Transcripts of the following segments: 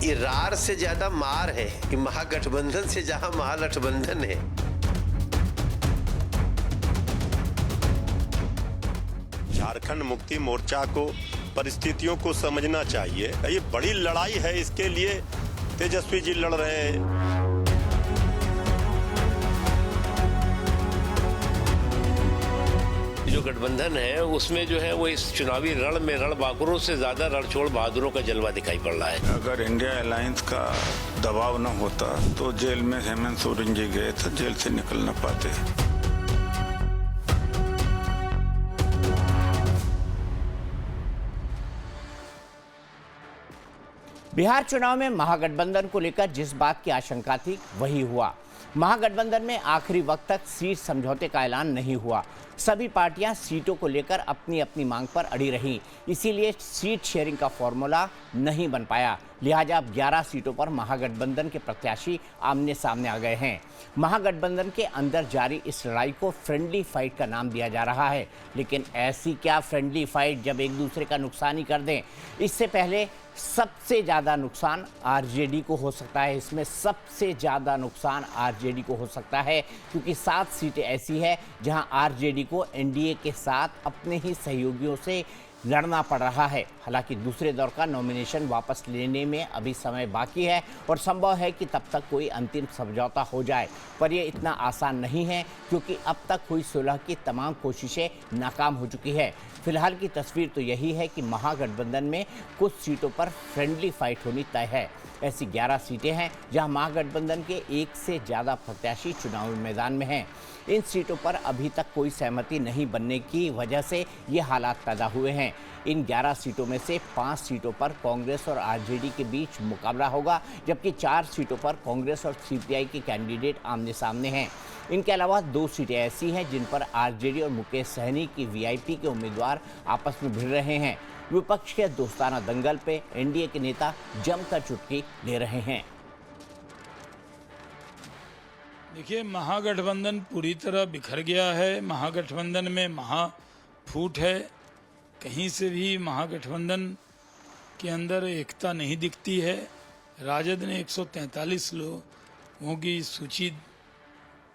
इरार से ज्यादा मार है कि महागठबंधन से जहां महागठबंधन है। झारखंड मुक्ति मोर्चा को परिस्थितियों को समझना चाहिए। ये बड़ी लड़ाई है, इसके लिए तेजस्वी जी लड़ रहे हैं। जो गठबंधन है उसमें जो है वो इस चुनावी रण में रणबांकुरों से ज्यादा रणछोड़ बहादुरों का जलवा दिखाई पड़ रहा है। अगर इंडिया अलायंस का दबाव न होता तो जेल में हेमंत सोरेन जी गए तो जेल से निकल न पाते। बिहार चुनाव में महागठबंधन को लेकर जिस बात की आशंका थी वही हुआ। महागठबंधन में आखिरी वक्त तक सीट समझौते का ऐलान नहीं हुआ। सभी पार्टियां सीटों को लेकर अपनी अपनी मांग पर अड़ी रहीं। इसीलिए सीट शेयरिंग का फॉर्मूला नहीं बन पाया। लिहाजा अब 11 सीटों पर महागठबंधन के प्रत्याशी आमने सामने आ गए हैं। महागठबंधन के अंदर जारी इस लड़ाई को फ्रेंडली फाइट का नाम दिया जा रहा है, लेकिन ऐसी क्या फ्रेंडली फाइट जब एक दूसरे का नुकसान ही कर दें। इससे पहले सबसे ज़्यादा नुकसान आरजेडी को हो सकता है। इसमें सबसे ज़्यादा नुकसान आरजेडी को हो सकता है, क्योंकि 7 सीटें ऐसी है जहां आरजेडी को एनडीए के साथ अपने ही सहयोगियों से लड़ना पड़ रहा है। हालांकि दूसरे दौर का नॉमिनेशन वापस लेने में अभी समय बाकी है और संभव है कि तब तक कोई अंतिम समझौता हो जाए, पर यह इतना आसान नहीं है, क्योंकि अब तक हुई सुलह की तमाम कोशिशें नाकाम हो चुकी है। फिलहाल की तस्वीर तो यही है कि महागठबंधन में कुछ सीटों पर फ्रेंडली फाइट होनी तय है। ऐसी 11 सीटें हैं जहां महागठबंधन के 1 से ज़्यादा प्रत्याशी चुनावी मैदान में हैं। इन सीटों पर अभी तक कोई सहमति नहीं बनने की वजह से ये हालात पैदा हुए हैं। इन 11 सीटों में से 5 सीटों पर कांग्रेस और आरजेडी के बीच मुकाबला होगा, जबकि 4 सीटों पर कांग्रेस और सीपीआई के कैंडिडेट आमने सामने हैं। इनके अलावा 2 सीटें ऐसी हैं जिन पर आरजेडी और मुकेश सहनी की वीआईपी के उम्मीदवार आपस में भिड़ रहे हैं। विपक्ष के दोस्ताना दंगल पे एनडीए के नेता जमकर चुटकी ले रहे हैं। देखिए, महागठबंधन पूरी तरह बिखर गया है। महागठबंधन में महाफूट है। कहीं से भी महागठबंधन के अंदर एकता नहीं दिखती है। राजद ने 143 लोगों की सूची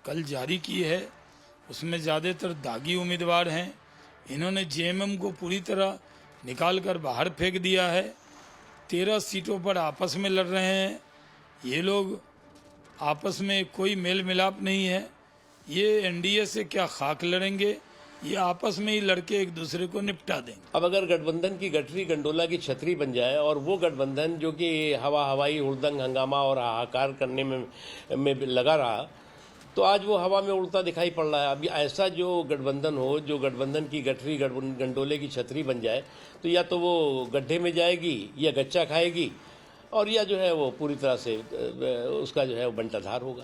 कल जारी की है, उसमें ज़्यादातर दागी उम्मीदवार हैं। इन्होंने जेएमएम को पूरी तरह निकाल कर बाहर फेंक दिया है। 13 सीटों पर आपस में लड़ रहे हैं। ये लोग आपस में कोई मेल मिलाप नहीं है। ये एनडीए से क्या खाक लड़ेंगे, ये आपस में ही लड़के एक दूसरे को निपटा देंगे। अब अगर गठबंधन की गठरी गंडोला की छतरी बन जाए और वो गठबंधन जो कि हवाई हुड़दंग हंगामा और हाहाकार करने में लगा रहा, तो आज वो हवा में उड़ता दिखाई पड़ रहा है। अभी ऐसा जो गठबंधन हो, जो गठबंधन की गठरी गंडोले की छतरी बन जाए, तो या तो वो गड्ढे में जाएगी या गच्चा खाएगी, और या जो है वो पूरी तरह से उसका जो है वो बंटाधार होगा।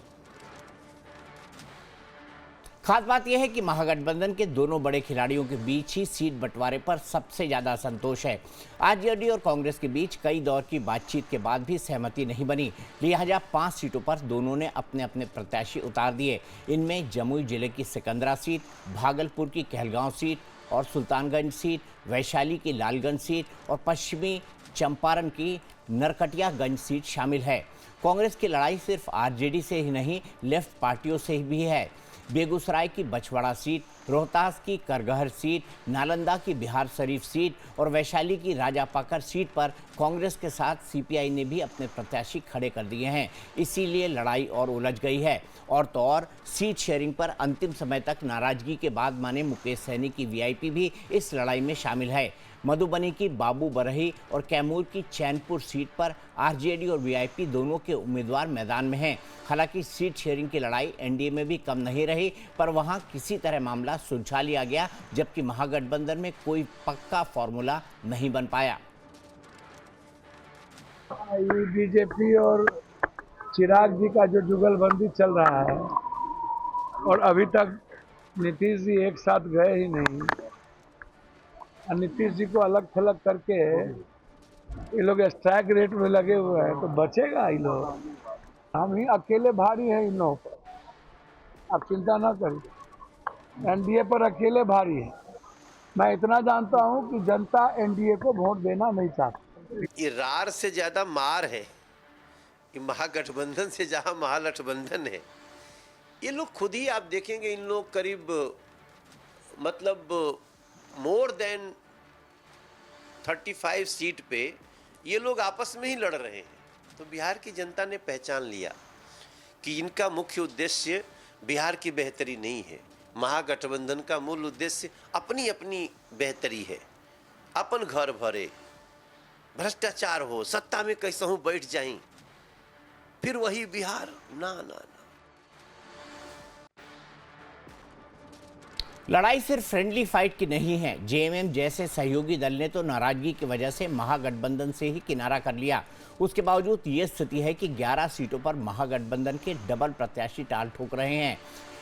खास बात यह है कि महागठबंधन के दोनों बड़े खिलाड़ियों के बीच ही सीट बंटवारे पर सबसे ज़्यादा असंतोष है। आरजेडी और कांग्रेस के बीच कई दौर की बातचीत के बाद भी सहमति नहीं बनी। लिहाजा 5 सीटों पर दोनों ने अपने अपने प्रत्याशी उतार दिए। इनमें जमुई जिले की सिकंदरा सीट, भागलपुर की कहलगांव सीट और सुल्तानगंज सीट, वैशाली की लालगंज सीट और पश्चिमी चंपारण की नरकटियागंज सीट शामिल है। कांग्रेस की लड़ाई सिर्फ आरजेडी से ही नहीं, लेफ्ट पार्टियों से भी है। बेगूसराय की बछवाड़ा सीट, रोहतास की करगहर सीट, नालंदा की बिहार शरीफ सीट और वैशाली की राजापाकर सीट पर कांग्रेस के साथ सीपीआई ने भी अपने प्रत्याशी खड़े कर दिए हैं। इसीलिए लड़ाई और उलझ गई है। और तो और सीट शेयरिंग पर अंतिम समय तक नाराजगी के बाद माने मुकेश सहनी की वीआईपी भी इस लड़ाई में शामिल है। मधुबनी की बाबू बरही और कैमूर की चैनपुर सीट पर आरजेडी और वीआईपी दोनों के उम्मीदवार मैदान में हैं। हालांकि सीट शेयरिंग की लड़ाई एनडीए में भी कम नहीं रही, पर वहां किसी तरह मामला सुलझा लिया गया, जबकि महागठबंधन में कोई पक्का फॉर्मूला नहीं बन पाया। ये बीजेपी और चिराग जी का जो जुगलबंदी चल रहा है, और अभी तक नीतीश जी एक साथ गए ही नहीं, और नीतीश जी को अलग थलग करके ये लोग स्ट्राइक रेट में लगे हुए हैं, तो बचेगा ये लोग। हम ही अकेले भारी हैं इन लोगों पर, आप चिंता ना करिए। एनडीए पर अकेले भारी है। मैं इतना जानता हूं कि जनता एनडीए को वोट देना नहीं चाहती। इरार से ज्यादा मार है कि महागठबंधन से जहां महागठबंधन है, ये लोग खुद ही आप देखेंगे, इन लोग करीब मतलब मोर देन 35 सीट पे ये लोग आपस में ही लड़ रहे हैं। तो बिहार की जनता ने पहचान लिया कि इनका मुख्य उद्देश्य बिहार की बेहतरी नहीं है। महागठबंधन का मूल उद्देश्य अपनी अपनी बेहतरी है, अपन घर भरे, भ्रष्टाचार हो, सत्ता में कैसे हूँ बैठ जाएं, फिर वही बिहार। ना ना ना, लड़ाई सिर्फ फ्रेंडली फाइट की नहीं है। जेएमएम जैसे सहयोगी दल ने तो नाराजगी की वजह से महागठबंधन से ही किनारा कर लिया। उसके बावजूद ये स्थिति है कि 11 सीटों पर महागठबंधन के डबल प्रत्याशी टाल ठोक रहे हैं।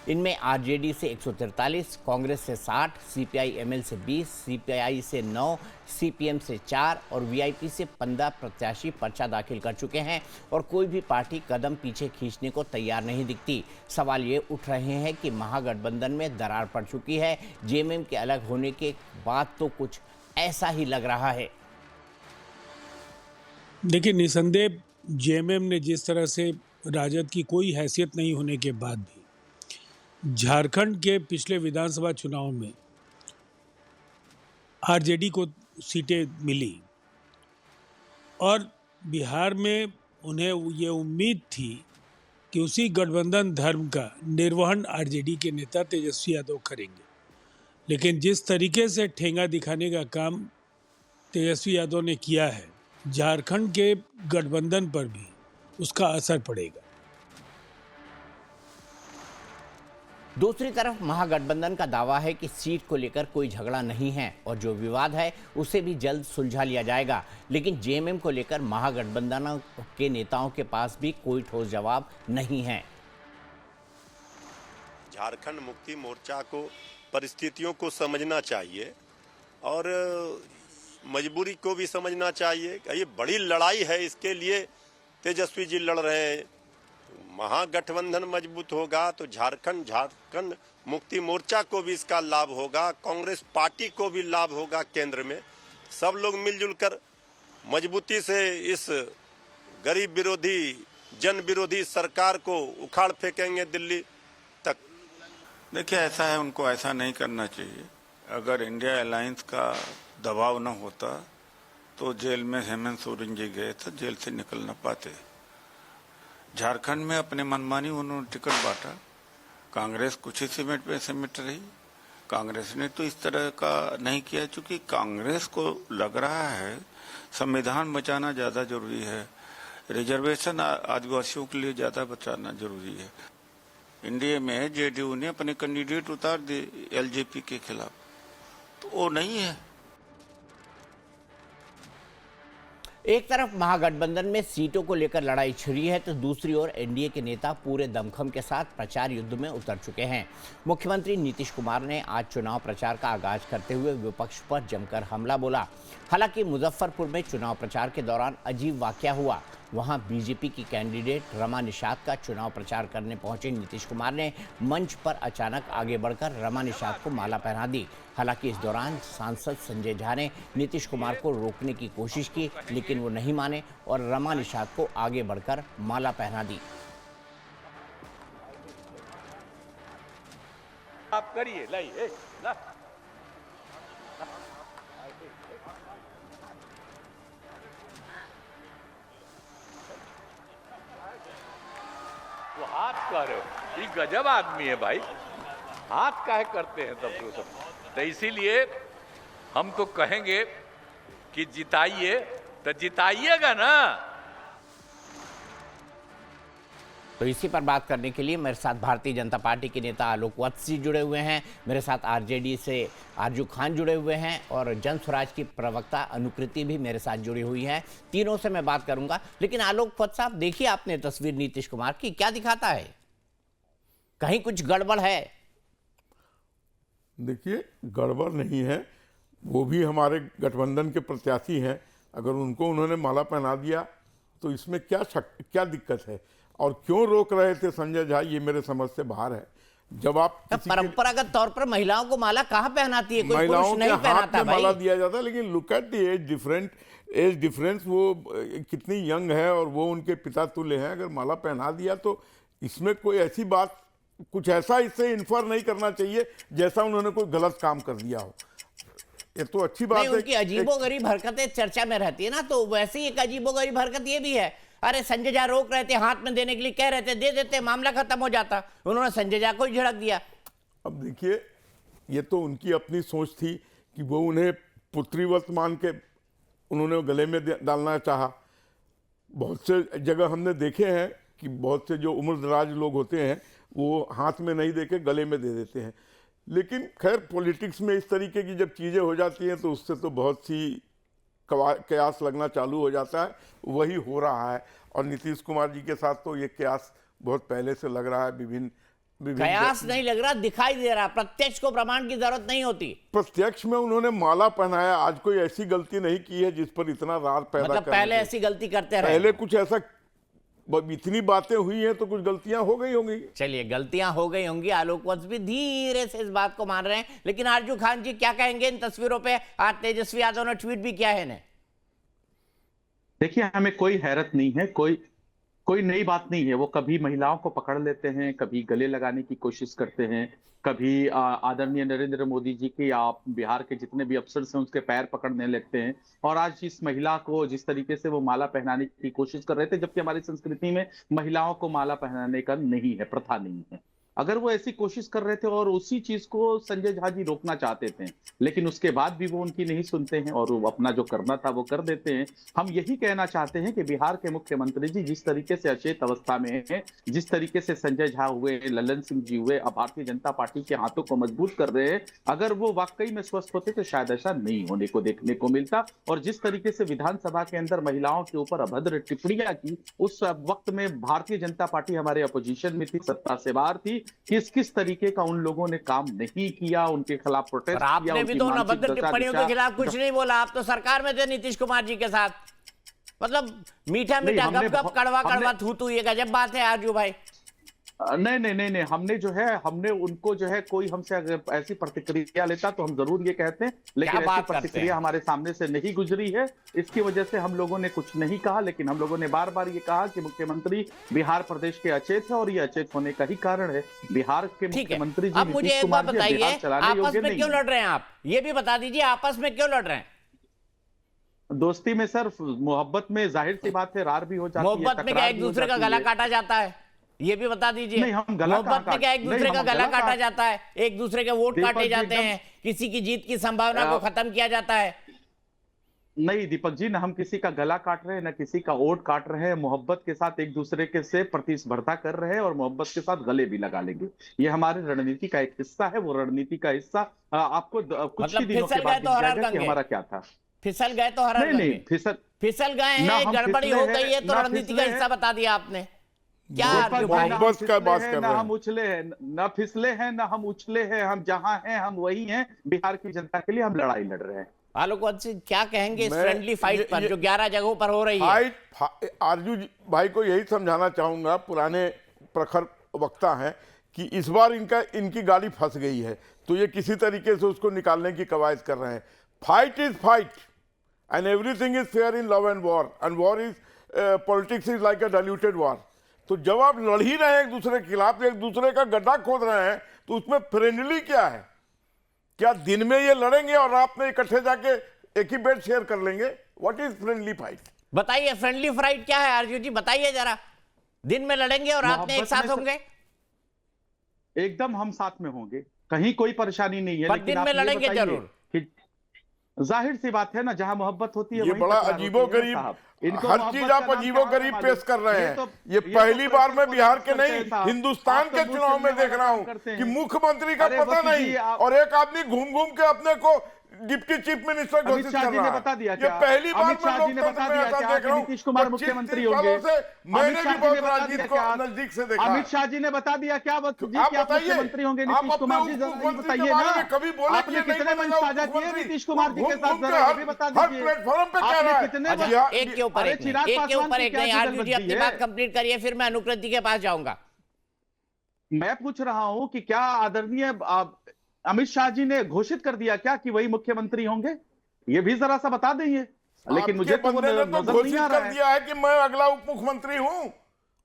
इनमें आरजेडी से 143, कांग्रेस से 60, सीपीआई-एमएल से 20, सीपीआई से 9, सीपीएम से 4 और वीआईपी से 15 प्रत्याशी पर्चा दाखिल कर चुके हैं और कोई भी पार्टी कदम पीछे खींचने को तैयार नहीं दिखती। सवाल ये उठ रहे हैं कि महागठबंधन में दरार पड़ चुकी है। जेएमएम के अलग होने के बाद तो कुछ ऐसा ही लग रहा है। देखिए, निसंदेह जेएमएम ने जिस तरह से राजद की कोई हैसियत नहीं होने के बाद भी झारखंड के पिछले विधानसभा चुनाव में आरजेडी को सीटें मिली और बिहार में उन्हें ये उम्मीद थी कि उसी गठबंधन धर्म का निर्वहन आरजेडी के नेता तेजस्वी यादव करेंगे। लेकिन जिस तरीके से ठेंगा दिखाने का काम तेजस्वी यादव ने किया है, झारखंड के गठबंधन पर भी उसका असर पड़ेगा। दूसरी तरफ महागठबंधन का दावा है कि सीट को लेकर कोई झगड़ा नहीं है और जो विवाद है उसे भी जल्द सुलझा लिया जाएगा। लेकिन जेएमएम को लेकर महागठबंधन के नेताओं के पास भी कोई ठोस जवाब नहीं है। झारखंड मुक्ति मोर्चा को परिस्थितियों को समझना चाहिए और मजबूरी को भी समझना चाहिए। ये बड़ी लड़ाई है, इसके लिए तेजस्वी जी लड़ रहे हैं। महागठबंधन मजबूत होगा तो झारखंड मुक्ति मोर्चा को भी इसका लाभ होगा, कांग्रेस पार्टी को भी लाभ होगा। केंद्र में सब लोग मिलजुल कर मजबूती से इस गरीब विरोधी, जन विरोधी सरकार को उखाड़ फेंकेंगे दिल्ली तक। देखिए, ऐसा है, उनको ऐसा नहीं करना चाहिए। अगर इंडिया अलायंस का दबाव न होता तो जेल में हेमंत सोरेन जी गए तो जेल से निकल न पाते। झारखंड में अपने मनमानी उन्होंने टिकट बांटा, कांग्रेस कुछ ही सिमट रही। कांग्रेस ने तो इस तरह का नहीं किया, चूंकि कांग्रेस को लग रहा है संविधान बचाना ज्यादा जरूरी है, रिजर्वेशन आदिवासियों के लिए ज्यादा बचाना जरूरी है। एनडीए में जेडीयू ने अपने कैंडिडेट उतार दिए एलजेपी के खिलाफ, तो वो नहीं है। एक तरफ महागठबंधन में सीटों को लेकर लड़ाई छिड़ी है तो दूसरी ओर एनडीए के नेता पूरे दमखम के साथ प्रचार युद्ध में उतर चुके हैं। मुख्यमंत्री नीतीश कुमार ने आज चुनाव प्रचार का आगाज करते हुए विपक्ष पर जमकर हमला बोला। हालांकि मुजफ्फरपुर में चुनाव प्रचार के दौरान अजीब वाकया हुआ। वहां बीजेपी की कैंडिडेट रमा निषाद का चुनाव प्रचार करने पहुंचे नीतीश कुमार ने मंच पर अचानक आगे बढ़कर रमा निषाद को माला पहना दी। हालांकि इस दौरान सांसद संजय झा ने नीतीश कुमार को रोकने की कोशिश की, लेकिन वो नहीं माने और रमा निषाद को आगे बढ़कर माला पहना दी। आप करिए, लाइए ला। वो हाथ कर रहे हो, ये गजब आदमी है भाई, हाथ काहे करते हैं सब। तो इसीलिए हम तो कहेंगे कि जिताइए, तो जिताइएगा ना। तो इसी पर बात करने के लिए मेरे साथ भारतीय जनता पार्टी के नेता आलोक वत्स जी जुड़े हुए हैं, मेरे साथ आरजेडी से आरजू खान जुड़े हुए हैं और जन स्वराज की प्रवक्ता अनुकृति भी मेरे साथ जुड़ी हुई है। तीनों से मैं बात करूंगा, लेकिन आलोक वत्स साहब, देखिए आपने तस्वीर नीतीश कुमार की, क्या दिखाता है? कहीं कुछ गड़बड़ है? देखिए, गड़बड़ नहीं है, वो भी हमारे गठबंधन के प्रत्याशी हैं। अगर उनको उन्होंने माला पहना दिया तो इसमें क्या दिक्कत है और क्यों रोक रहे थे संजय झा, ये मेरे समझ से बाहर है। जब आप किसी के- परंपरागत तौर पर महिलाओं को माला कहाँ पहनाती है? कोई महिलाओं पुरुष के नहीं हाथ पहनाता में माला भाई। दिया जाता है, लेकिन look at the age difference, वो कितनी यंग है और वो उनके पिता तुल्य हैं। अगर माला पहना दिया तो इसमें कोई ऐसी बात, कुछ ऐसा इससे इन्फर नहीं करना चाहिए जैसा उन्होंने कोई गलत काम कर दिया हो। ये तो अच्छी बात नहीं, है। उनकी अजीबोगरीब हरकतें चर्चा में रहती है ना, तो वैसे ही एक अजीबोगरीब हरकत ये भी है। अरे संजय झा रोक रहे थे, हाथ में देने के लिए कह रहे थे, दे देते, मामला खत्म हो जाता। उन्होंने संजय झा को ही झड़क दिया। अब देखिए, ये तो उनकी अपनी सोच थी कि वो उन्हें पुत्रीवत मान के उन्होंने गले में डालना चाहा। बहुत से जगह हमने देखे हैं कि बहुत से जो उम्रदराज लोग होते हैं वो हाथ में नहीं देके गले में दे देते हैं। लेकिन खैर, पॉलिटिक्स में इस तरीके की जब चीज़ें हो जाती हैं तो उससे तो बहुत सी कयास लगना चालू हो जाता है। वही हो रहा है। और नीतीश कुमार जी के साथ तो ये कयास बहुत पहले से लग रहा है। विभिन्न कयास नहीं लग रहा, दिखाई दे रहा। प्रत्यक्ष को प्रमाण की जरूरत नहीं होती। प्रत्यक्ष में उन्होंने माला पहनाया। आज कोई ऐसी गलती नहीं की है जिस पर इतना रार पैदा मतलब पहले ऐसी गलती करते रहे। पहले कुछ ऐसा, इतनी बातें हुई हैं तो कुछ गलतियां हो गई होंगी। चलिए, गलतियां हो गई होंगी। आलोक वंश भी धीरे से इस बात को मान रहे हैं। लेकिन आरजू खान जी क्या कहेंगे इन तस्वीरों पे? आज तेजस्वी यादव ने ट्वीट भी किया है इन्हें। देखिए, हमें कोई हैरत नहीं है, कोई नई बात नहीं है। वो कभी महिलाओं को पकड़ लेते हैं, कभी गले लगाने की कोशिश करते हैं, कभी आदरणीय नरेंद्र मोदी जी के या बिहार के जितने भी अफसर हैं उसके पैर पकड़ने लगते हैं। और आज इस महिला को जिस तरीके से वो माला पहनाने की कोशिश कर रहे थे, जबकि हमारी संस्कृति में महिलाओं को माला पहनाने का नहीं है, प्रथा नहीं है। अगर वो ऐसी कोशिश कर रहे थे और उसी चीज को संजय झा जी रोकना चाहते थे, लेकिन उसके बाद भी वो उनकी नहीं सुनते हैं और वो अपना जो करना था वो कर देते हैं। हम यही कहना चाहते हैं कि बिहार के मुख्यमंत्री जी जिस तरीके से अचेत अवस्था में हैं, जिस तरीके से संजय झा हुए, लल्लन सिंह जी हुए, अब भारतीय जनता पार्टी के हाथों को मजबूत कर रहे हैं, अगर वो वाकई में स्वस्थ होते तो शायद ऐसा नहीं होने को देखने को मिलता। और जिस तरीके से विधानसभा के अंदर महिलाओं के ऊपर अभद्र टिप्पणियां की, उस वक्त में भारतीय जनता पार्टी हमारे अपोजिशन में थी, सत्ता से बाहर थी। किस तरीके का उन लोगों ने काम नहीं किया, उनके खिलाफ प्रोटेस्ट किया। आपने भी तो उन अभद्र टिप्पणियों के खिलाफ कुछ नहीं बोला। आप तो सरकार में थे नीतीश कुमार जी के साथ। मतलब मीठा मीठा गप कड़वा कड़वा थू थू, ये गजब बात है आरजू भाई। नहीं, हमने उनको जो है, कोई हमसे अगर ऐसी प्रतिक्रिया लेता तो हम जरूर ये कहते हैं, लेकिन ऐसी प्रतिक्रिया हमारे सामने से नहीं गुजरी है। इसकी वजह से हम लोगों ने कुछ नहीं कहा, लेकिन हम लोगों ने बार बार ये कहा कि मुख्यमंत्री बिहार प्रदेश के अचेत है और ये अचेत होने का ही कारण है। बिहार के मुख्यमंत्री जी अब मुझे एक बात बताइए, आपस में क्यों लड़ रहे हैं आप? ये भी बता दीजिए, आपस में क्यों लड़ रहे हैं? दोस्ती में सर, मोहब्बत में जाहिर सी बात है रार भी हो जाती है, मोहब्बत में क्या एक दूसरे का गला काटा जाता है? ये भी बता दीजिए। नहीं, हम गला मोहब्बत में क्या एक दूसरे का गला काटा जाता है? एक दूसरे के वोट काटे जाते हैं, किसी की जीत की संभावना को खत्म किया जाता है? नहीं दीपक जी, ना हम किसी का गला काट रहे हैं, ना किसी का वोट काट रहे हैं। मोहब्बत के साथ एक दूसरे के से प्रतिस्पर्धा कर रहे हैं और मोहब्बत के साथ गले भी लगा लेंगे। ये हमारी रणनीति का एक हिस्सा है। वो रणनीति का हिस्सा आपको कुछ ही दिनों के बाद दिख जाएगा कि हमारा क्या था। फिसल गए तो हरा नहीं, फिसल गए हैं, गड़बड़ी हो गई है तो रणनीति का हिस्सा बता दिया आपने। क्या मोहब्बत का बात कर रहे हैं? ना हम उछले हैं, ना फिसले हैं, ना हम उछले हैं। हम जहां हैं हम वही हैं। बिहार की जनता के लिए हम लड़ाई लड़ रहे हैं। आलोक वंश क्या कहेंगे इस फ्रेंडली फाइट पर जो 11 जगहों पर हो रही है? आरजू भाई को यही समझाना चाहूंगा, पुराने प्रखर वक्ता हैं, कि इस बार इनकी गाड़ी फंस गई है तो ये किसी तरीके से उसको निकालने की कवायद कर रहे हैं। Fight is fight and everything is fair in love and war is politics is like a diluted war. तो जब आप लड़ ही रहे हैं एक दूसरे के खिलाफ, एक दूसरे का गड्ढा खोद रहे हैं, तो उसमें फ्रेंडली क्या है? क्या दिन में ये लड़ेंगे और रात में इकट्ठे जाके एक ही बेड शेयर कर लेंगे? What is friendly fight? बताइए, फ्रेंडली फाइट क्या है आरजू जी? बताइए जरा। दिन में लड़ेंगे और रात में एक साथ होंगे? एकदम हम साथ में होंगे, कहीं कोई परेशानी नहीं है। पर दिन में लड़ेंगे जरूर। जाहिर सी बात है ना, जहां मोहब्बत होती है ये बड़ा अजीबोगरीब, हर चीज आप अजीबोगरीब पेश कर रहे हैं। ये पहली बार मैं बिहार के नहीं, हिंदुस्तान के चुनाव में देख रहा हूं कि मुख्यमंत्री का पता नहीं और एक आदमी घूम घूम के अपने को डिप्टी चीफ मिनिस्टर घोषित कर रहा है। बता दिया ये पहली बार अमित शाह जी ने बता दिया क्या देख रहा हूं। नीतीश कुमार मुख्यमंत्री होंगे? मैंने भी बहुत राजनीति को नजदीक से देखा। अमित शाह जी ने बता दिया क्या मुख्यमंत्री होंगे नीतीश कुमार जी? बताइए ना, कभी बोले आपने कितने मंच साझा किए नीतीश कुमार जी के साथ? बता दीजिए प्लेटफॉर्म पे क्या रहा है? एक के ऊपर एक नहीं। आरजू जी अपनी बात कंप्लीट करिए, फिर मैं अनुकृति के पास जाऊंगा। मैं पूछ रहा हूं कि क्या आदरणीय अमित शाह जी ने घोषित कर दिया क्या कि वही मुख्यमंत्री होंगे? ये भी जरा सा बता देंगे। लेकिन मुझे तो बंदे ने तो नजर घोषित नहीं आ रहा कर है। दिया है कि मैं अगला उप मुख्यमंत्री हूँ।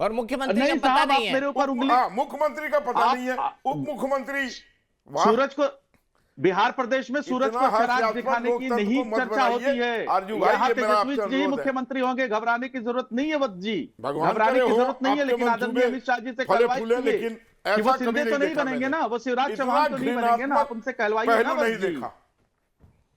और मुख्यमंत्री नहीं का पता साहब, आप नहीं है। मेरे ऊपर उंगली, मुख्यमंत्री का पता नहीं है, उप मुख्यमंत्री। वाह, सूरज को बिहार प्रदेश में सूरज इतना को चिराग हास्यास्पद दिखाने की लोकतंत्र नहीं को मत चर्चा होती बनाइए। है। आरजू भाई, यहाँ ये मेरा तेजस्वी आपसे जी अनुरोध है। मुख्यमंत्री होंगे, घबराने की जरूरत नहीं है वत्स जी, भगवान घबराने करे की हो, जरूरत नहीं है। आपके लेकिन आदरणीय मंसूबे अमित शाह जी से फले कहलवाइए फूले, लेकिन कि ऐसा वो कभी शिंदे नहीं तो नहीं देखा बनेंगे मैंने। ना, वो शिवराज इतना चौहान तो नहीं बनेंगे ना, आप घृणात्मक उनसे कहलवाइए ना पहलू वत्स नहीं जी। देखा।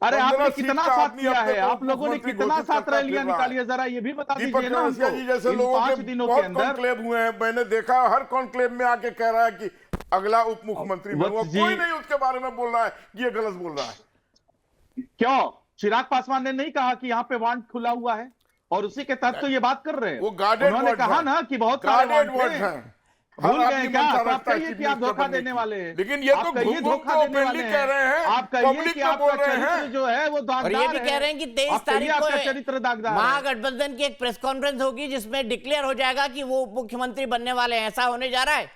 अरे आपने 15 सीट कितना का साथ आदमी किया अपने है, को आप लोगों ने मुख्यमंत्री कितना घोषित साथ करता रैलियां फिर रहा है। निकाली है, जरा ये भी बता दीपक दीजिए ना चौरसिया हमको। जी जैसे इन लोगों 5 के दिनों के बहुत अंदर कॉन्क्लेव हुए हैं, मैंने देखा हर कॉन्क्लेव में आके कह रहा है कि अगला उप मुख्यमंत्री बनूंगा। वत्स जी, कोई नहीं उसके बारे में बोल रहा है कि ये गलत बोल रहा है। क्यों चिराग पासवान ने नहीं कहा कि यहाँ पे वांट खुला हुआ है, और उसी के तहत तो ये बात कर रहे हैं। वो गार्डेड उन्होंने वर्ड्स कहा हैं। ना कि बहुत सारे गार्डेड वांट वर्ड्स हैं। हैं। भूल हर गए आदमी क्या? मनता तो आप रखता है कहिए चीफ कि आप मिनिस्टर धोखा बनने देने की। वाले हैं। लेकिन ये तो आप कहिए घूम घूम धोखा के देने वाले ओपनली कह रहे हैं, आप कहिए पब्लिक कि में आपका बोल रहे चरित्र हैं। जो है वो दागदार और ये भी कह रहे हैं कि 23 तारीख को आपका चरित्र दागदार है। महागठबंधन की एक प्रेस कॉन्फ्रेंस होगी जिसमें डिक्लेयर हो जाएगा कि वो मुख्यमंत्री बनने वाले हैं। ऐसा होने जा रहा है।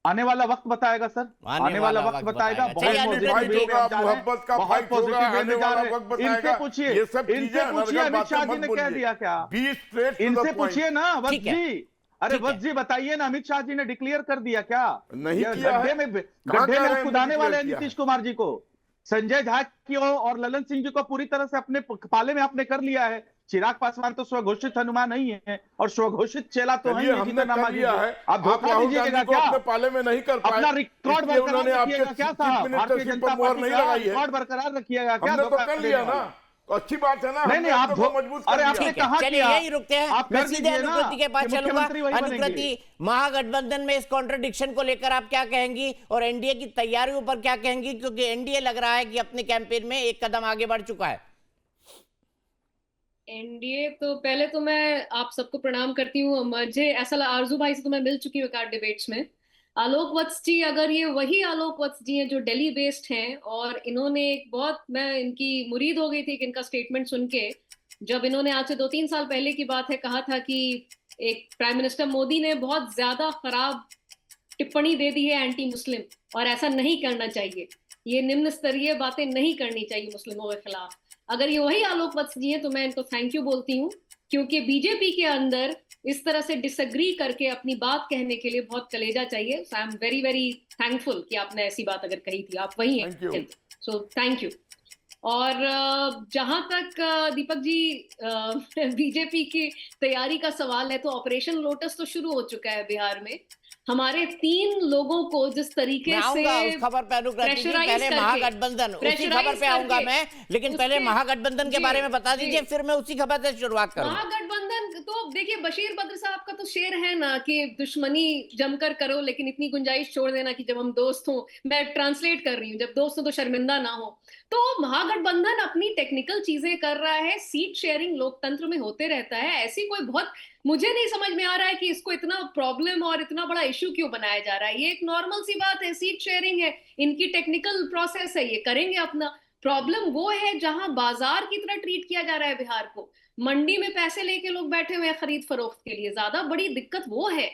आने वाला वक्त बताएगा सर, आने वाला वक्त बताएगा। चलिए, बहुत अनुराग पॉजिटिव जी, वे में आप जा रहे हैं, मोहब्बत का बहुत फाइट होगा, पॉजिटिव वे में आने जा वाला रहे वक्त हैं। बताएगा। इनसे पूछिए, ये सब चीजें इनसे पूछिए अनर्गल अमित शाह बातें जी ने मत कह बोलिए। दिया क्या? Be straight to the इनसे point। पूछिए ना वत्स ठीक है। जी। अरे ठीक है। वत्स जी बताइए ना, अमित शाह जी ने डिक्लेयर कर दिया क्या? नहीं ये किया है। गड्ढे में कहाँ गड्ढे कह में रहे हैं कुदाने declare वाले हैं किया है? नीतीश कुमार जी को, संजय झा की और ललन सिंह जी को पूरी तरह से अपने पाले में आपने कर लिया है। चिराग पासवान तो स्वघोषित हनुमान नहीं है, और स्वघोषित चेला तो है चलिए, ही, हमने जितना नाम कर लिया लीजिए। है। आप धोखा राहुल दीजिएगा गांधी को क्या? अपने पाले में नहीं कर पाए, अपना रिकॉर्ड इसलिए बरकरार उन्होंने आपके रखिएगा क्या चीफ साहब? भारतीय मिनिस्टरशिप जनता पर मोहर पार्टी नहीं का लगाई है। रिकॉर्ड बरकरार रखिएगा क्या? हमने तो धोखा कर लिया देने ना, वाले? तो अच्छी बात है ना। नहीं हमने नहीं, आप अपने को मजबूत कर अरे लिया। आपने ठीक है, कहा चलिए किया, यही रुकते हैं। आप मैं कर सीधे दीजिए ना अनुकृति के पास कि चलूंगा। मुख्यमंत्री वही बनेंगे। अनुकृति, महागठबंधन में इस कॉन्ट्रडिक्शन को लेकर आप क्या कहेंगी, और एनडीए की तैयारियों पर क्या कहेंगी? क्योंकि एनडीए लग रहा है कि अपने कैंपेन में एक कदम आगे बढ़ चुका है। एनडीए तो पहले तो मैं आप सबको प्रणाम करती हूँ। मुझे ऐसा आरजू भाई से तो मैं मिल चुकी हूँ कार्ड डिबेट्स में। आलोक वत्स जी, अगर ये वही आलोक वत्स जी हैं जो दिल्ली बेस्ड हैं, और इन्होंने एक बहुत, मैं इनकी मुरीद हो गई थी कि इनका स्टेटमेंट सुन के, जब इन्होंने आज से 2-3 साल पहले की बात है कहा था कि एक प्राइम मिनिस्टर मोदी ने बहुत ज्यादा खराब टिप्पणी दे दी है एंटी मुस्लिम, और ऐसा नहीं करना चाहिए, ये निम्न स्तरीय बातें नहीं करनी चाहिए मुस्लिमों के खिलाफ। अगर ये वही आलोक वत्स जी हैं तो मैं इनको थैंक यू बोलती हूँ, क्योंकि बीजेपी के अंदर इस तरह से डिसएग्री करके अपनी बात कहने के लिए बहुत कलेजा चाहिए। So I am very very thankful कि आपने ऐसी बात अगर कही थी, आप वही हैं, सो थैंक यू। और जहां तक दीपक जी बीजेपी की तैयारी का सवाल है, तो ऑपरेशन लोटस तो शुरू हो चुका है बिहार में। हमारे 3 लोगों को जिस तरीके से उस खबर पे अनुकृति जी, पहले महागठबंधन, उसी खबर पे आऊंगा मैं, लेकिन पहले महागठबंधन के बारे में बता दीजिए, फिर मैं उसी खबर से शुरुआत करूंगा। महागठबंधन तो देखिए, बशीर बद्र साहब का तो शेर है ना कि दुश्मनी जमकर करो, लेकिन इतनी गुंजाइश छोड़ देना कि जब हम दोस्त हों, मैं ट्रांसलेट कर रही हूँ, जब दोस्त हो तो शर्मिंदा ना हो। तो महागठबंधन अपनी टेक्निकल चीजें कर रहा है, सीट शेयरिंग लोकतंत्र में होते रहता है। ऐसी कोई बहुत, मुझे नहीं समझ में आ रहा है कि इसको इतना प्रॉब्लम और इतना बड़ा इश्यू क्यों बनाया जा रहा है। ये एक नॉर्मल सी बात है, सीट शेयरिंग है, इनकी टेक्निकल प्रोसेस है, ये करेंगे अपना। प्रॉब्लम वो है जहां बाजार की तरह ट्रीट किया जा रहा है बिहार को, मंडी में पैसे लेके लोग बैठे हुए हैं खरीद फरोख्त के लिए। ज्यादा बड़ी दिक्कत वो है